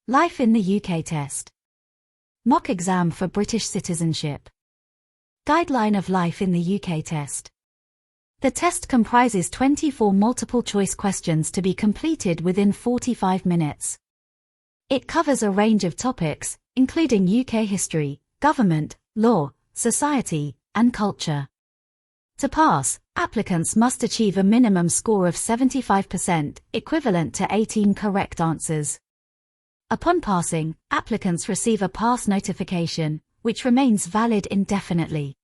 Life in the UK test. Mock exam for British citizenship. Guideline of life in the UK test. The test comprises 24 multiple-choice questions to be completed within 45 minutes. It covers a range of topics, including UK history, government, law, society, and culture. To pass, applicants must achieve a minimum score of 75%, equivalent to 18 correct answers. Upon passing, applicants receive a pass notification, which remains valid indefinitely.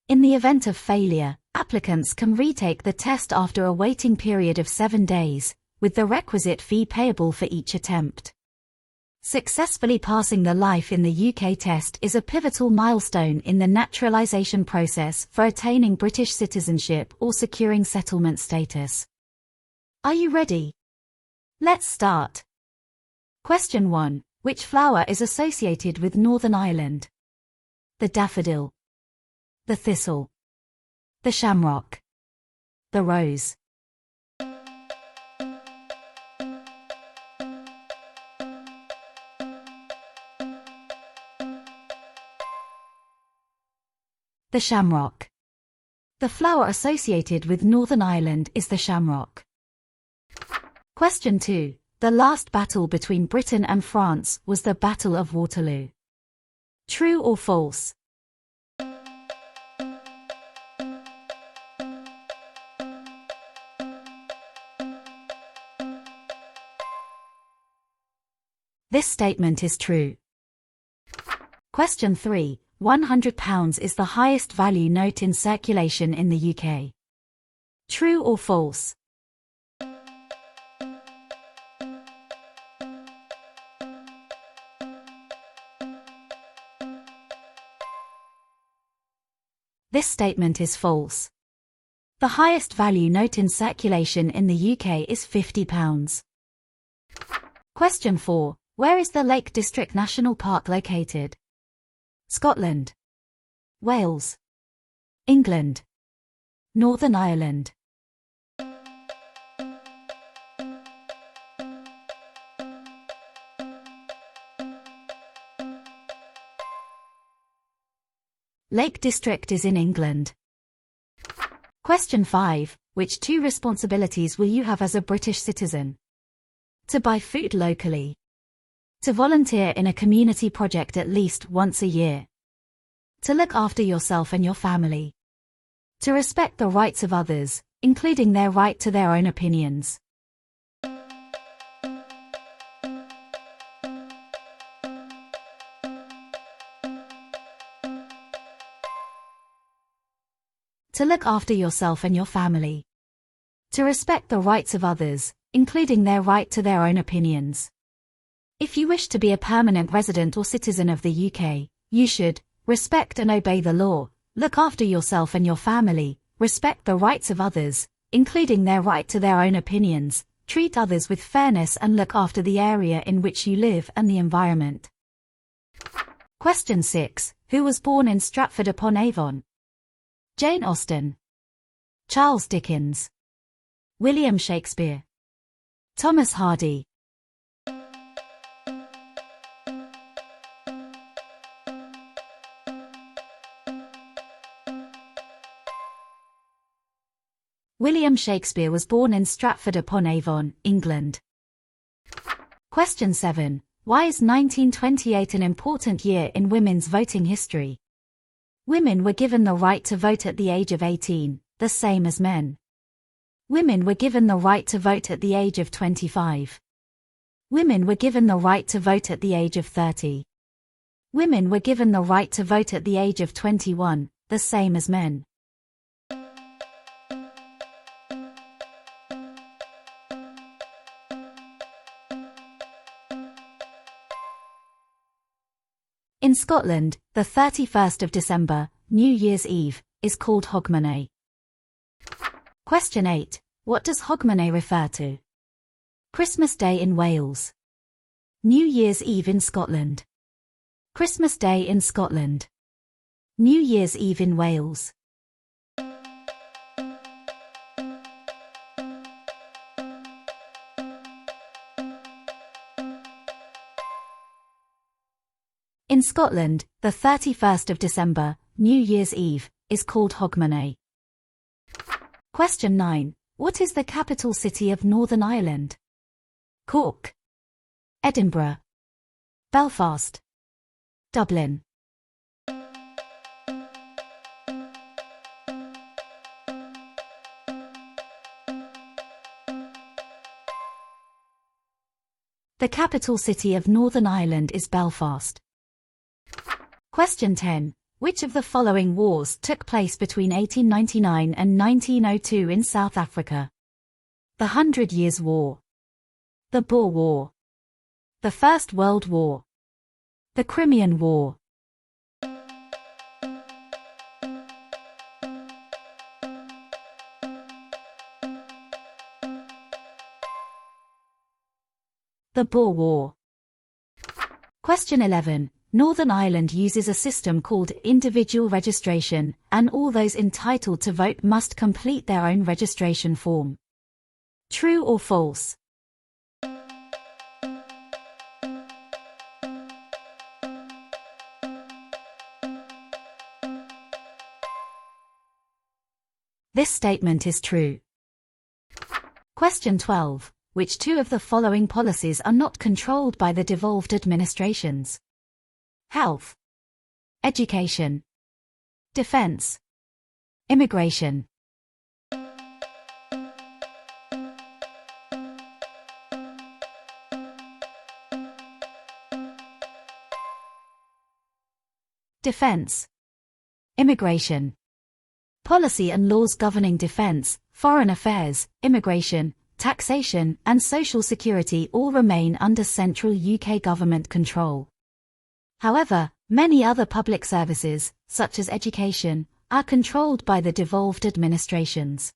In the event of failure, applicants can retake the test after a waiting period of 7 days, with the requisite fee payable for each attempt. Successfully passing the Life in the UK test is a pivotal milestone in the naturalisation process for attaining British citizenship or securing settlement status. Are you ready? Let's start. Question 1. Which flower is associated with Northern Ireland? The daffodil, the thistle, the shamrock, the rose. The shamrock. The flower associated with Northern Ireland is the shamrock. Question 2. The last battle between Britain and France was the Battle of Waterloo. True or false? This statement is true. Question 3. £100 is the highest value note in circulation in the UK. True or false? This statement is false. The highest value note in circulation in the UK is £50. Question 4. Where is the Lake District National Park located? Scotland, Wales, England, Northern Ireland. Lake District is in England. Question 5. Which 2 responsibilities will you have as a British citizen? To buy food locally. To volunteer in a community project at least once a year. To look after yourself and your family. To respect the rights of others, including their right to their own opinions. To look after yourself and your family. To respect the rights of others, including their right to their own opinions. If you wish to be a permanent resident or citizen of the UK, you should respect and obey the law, look after yourself and your family, respect the rights of others, including their right to their own opinions, treat others with fairness and look after the area in which you live and the environment. Question 6. Who was born in Stratford-upon-Avon? Jane Austen, Charles Dickens, William Shakespeare, Thomas Hardy. William Shakespeare was born in Stratford-upon-Avon, England. Question 7. Why is 1928 an important year in women's voting history? Women were given the right to vote at the age of 18, the same as men. Women were given the right to vote at the age of 25. Women were given the right to vote at the age of 30. Women were given the right to vote at the age of 21, the same as men. In Scotland, the 31st of December, New Year's Eve, is called Hogmanay. Question 8. What does Hogmanay refer to? Christmas Day in Wales. New Year's Eve in Scotland. Christmas Day in Scotland. New Year's Eve in Wales. In Scotland, the 31st of December, New Year's Eve, is called Hogmanay. Question 9. What is the capital city of Northern Ireland? Cork, Edinburgh, Belfast, Dublin. The capital city of Northern Ireland is Belfast. Question 10. Which of the following wars took place between 1899 and 1902 in South Africa? The 100 Years' War, the Boer War, the First World War, the Crimean War. The Boer War. Question 11. Northern Ireland uses a system called individual registration, and all those entitled to vote must complete their own registration form. True or false? This statement is true. Question 12. Which two of the following policies are not controlled by the devolved administrations? Health, education, defense, immigration. Defense, immigration. Policy and laws governing defense, foreign affairs, immigration, taxation, and social security all remain under central UK government control. However, many other public services, such as education, are controlled by the devolved administrations.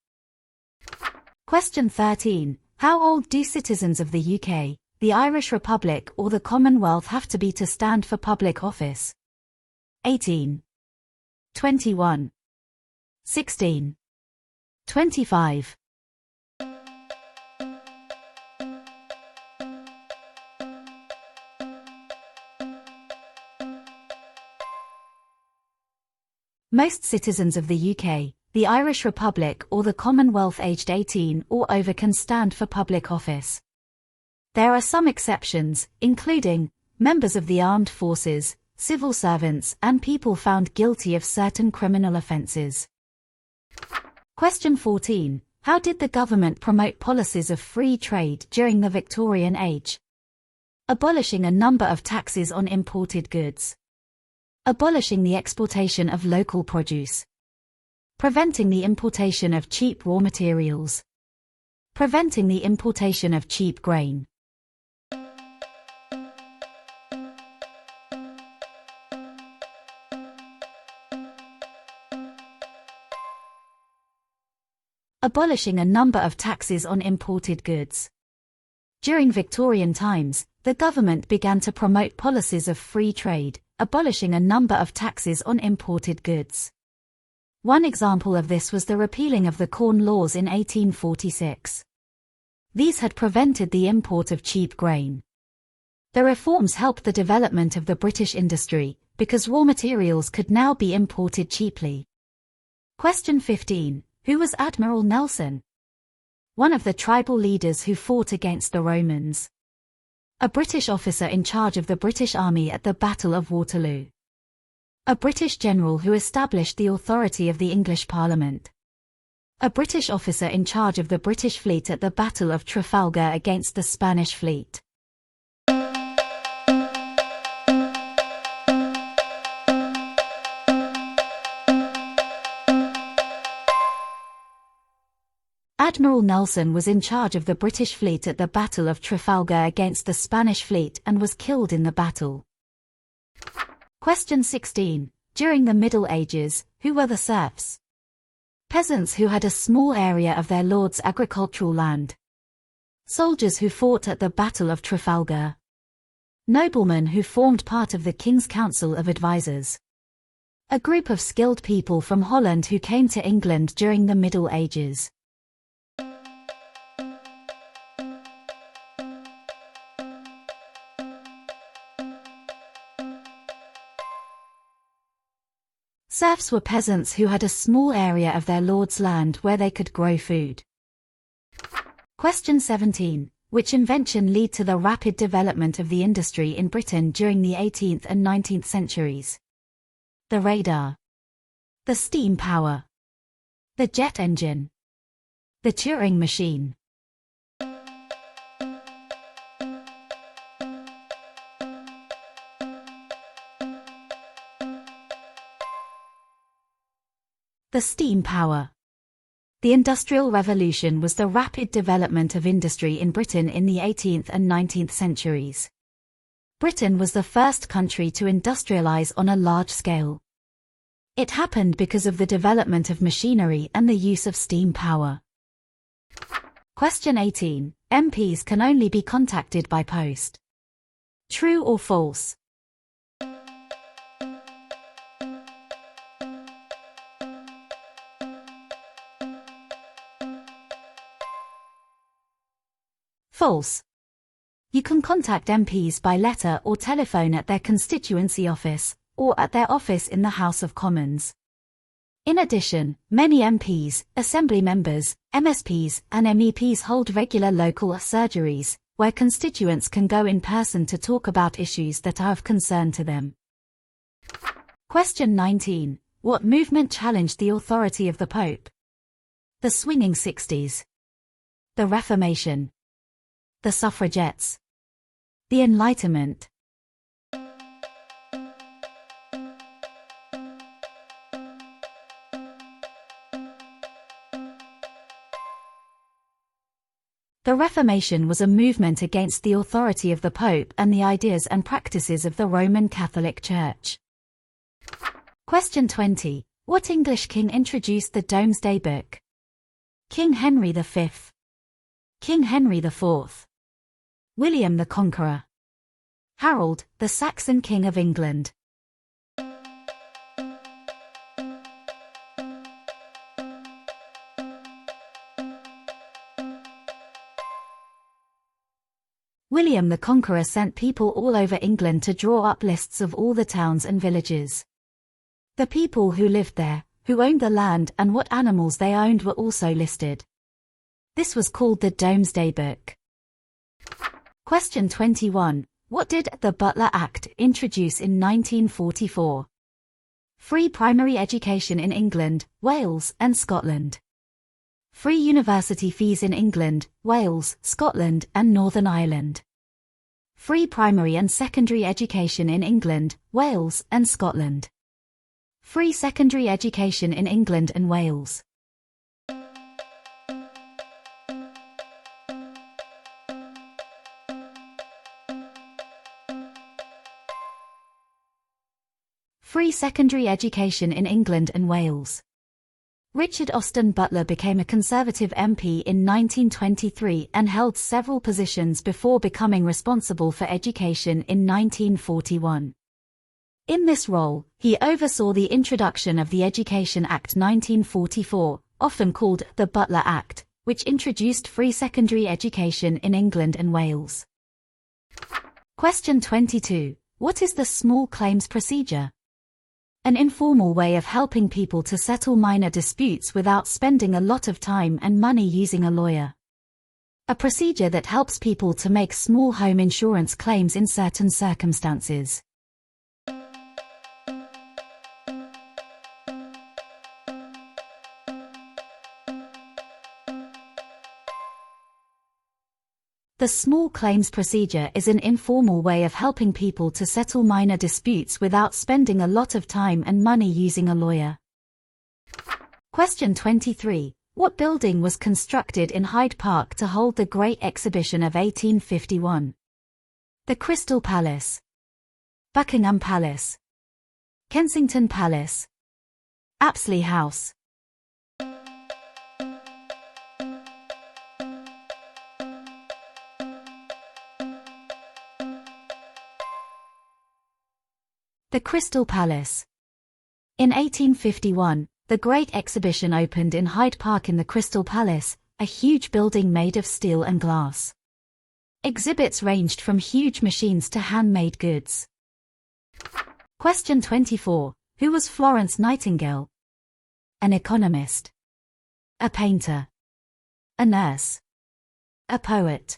Question 13. How old do citizens of the UK, the Irish Republic or the Commonwealth have to be to stand for public office? 18, 21, 16, 25. Most citizens of the UK, the Irish Republic or the Commonwealth aged 18 or over can stand for public office. There are some exceptions, including members of the armed forces, civil servants, and people found guilty of certain criminal offences. Question 14. How did the government promote policies of free trade during the Victorian age? Abolishing a number of taxes on imported goods. Abolishing the exportation of local produce. Preventing the importation of cheap raw materials. Preventing the importation of cheap grain. Abolishing a number of taxes on imported goods. During Victorian times, the government began to promote policies of free trade, abolishing a number of taxes on imported goods. One example of this was the repealing of the Corn Laws in 1846. These had prevented the import of cheap grain. The reforms helped the development of the British industry, because raw materials could now be imported cheaply. Question 15. Who was Admiral Nelson? One of the tribal leaders who fought against the Romans. A British officer in charge of the British Army at the Battle of Waterloo. A British general who established the authority of the English Parliament. A British officer in charge of the British fleet at the Battle of Trafalgar against the Spanish fleet. Admiral Nelson was in charge of the British fleet at the Battle of Trafalgar against the Spanish fleet and was killed in the battle. Question 16. During the Middle Ages, who were the serfs? Peasants who had a small area of their lord's agricultural land. Soldiers who fought at the Battle of Trafalgar. Noblemen who formed part of the King's Council of Advisors. A group of skilled people from Holland who came to England during the Middle Ages. Serfs were peasants who had a small area of their lord's land where they could grow food. Question 17. Which invention led to the rapid development of the industry in Britain during the 18th and 19th centuries? The radar. The steam power. The jet engine. The Turing machine. The steam power. The Industrial Revolution was the rapid development of industry in Britain in the 18th and 19th centuries. Britain was the first country to industrialize on a large scale. It happened because of the development of machinery and the use of steam power. Question 18. MPs can only be contacted by post. True or false? False. You can contact MPs by letter or telephone at their constituency office, or at their office in the House of Commons. In addition, many MPs, Assembly members, MSPs, and MEPs hold regular local surgeries, where constituents can go in person to talk about issues that are of concern to them. Question 19. What movement challenged the authority of the Pope? The Swinging Sixties. The Reformation. The Suffragettes. The Enlightenment. The Reformation was a movement against the authority of the Pope and the ideas and practices of the Roman Catholic Church. Question 20. What English king introduced the Domesday Book? King Henry V. King Henry IV. William the Conqueror. Harold, the Saxon King of England. William the Conqueror sent people all over England to draw up lists of all the towns and villages. The people who lived there, who owned the land and what animals they owned were also listed. This was called the Domesday Book. Question 21. What did the Butler Act introduce in 1944? Free primary education in England, Wales, and Scotland. Free university fees in England, Wales, Scotland, and Northern Ireland. Free primary and secondary education in England, Wales, and Scotland. Free secondary education in England and Wales. Free secondary education in England and Wales. Richard Austin Butler became a Conservative MP in 1923 and held several positions before becoming responsible for education in 1941. In this role, he oversaw the introduction of the Education Act 1944, often called the Butler Act, which introduced free secondary education in England and Wales. Question 22. What is the small claims procedure? An informal way of helping people to settle minor disputes without spending a lot of time and money using a lawyer. A procedure that helps people to make small home insurance claims in certain circumstances. The small claims procedure is an informal way of helping people to settle minor disputes without spending a lot of time and money using a lawyer. Question 23. What building was constructed in Hyde Park to hold the Great Exhibition of 1851? The Crystal Palace. Buckingham Palace. Kensington Palace. Apsley House. The Crystal Palace. In 1851, the Great Exhibition opened in Hyde Park in the Crystal Palace, a huge building made of steel and glass. Exhibits ranged from huge machines to handmade goods. Question 24. Who was Florence Nightingale? An economist. A painter. A nurse. A poet.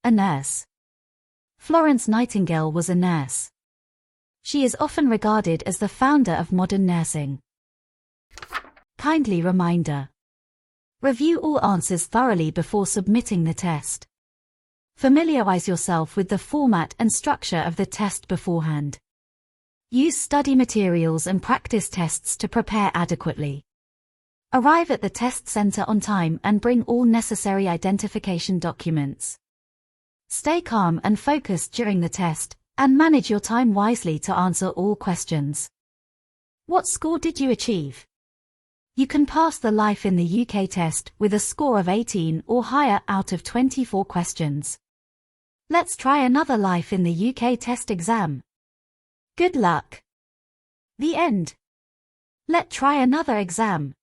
A nurse. Florence Nightingale was a nurse. She is often regarded as the founder of modern nursing. Kindly reminder. Review all answers thoroughly before submitting the test. Familiarize yourself with the format and structure of the test beforehand. Use study materials and practice tests to prepare adequately. Arrive at the test center on time and bring all necessary identification documents. Stay calm and focused during the test, and manage your time wisely to answer all questions. What score did you achieve? You can pass the Life in the UK test with a score of 18 or higher out of 24 questions. Let's try another Life in the UK test exam. Good luck. The end. Let's try another exam.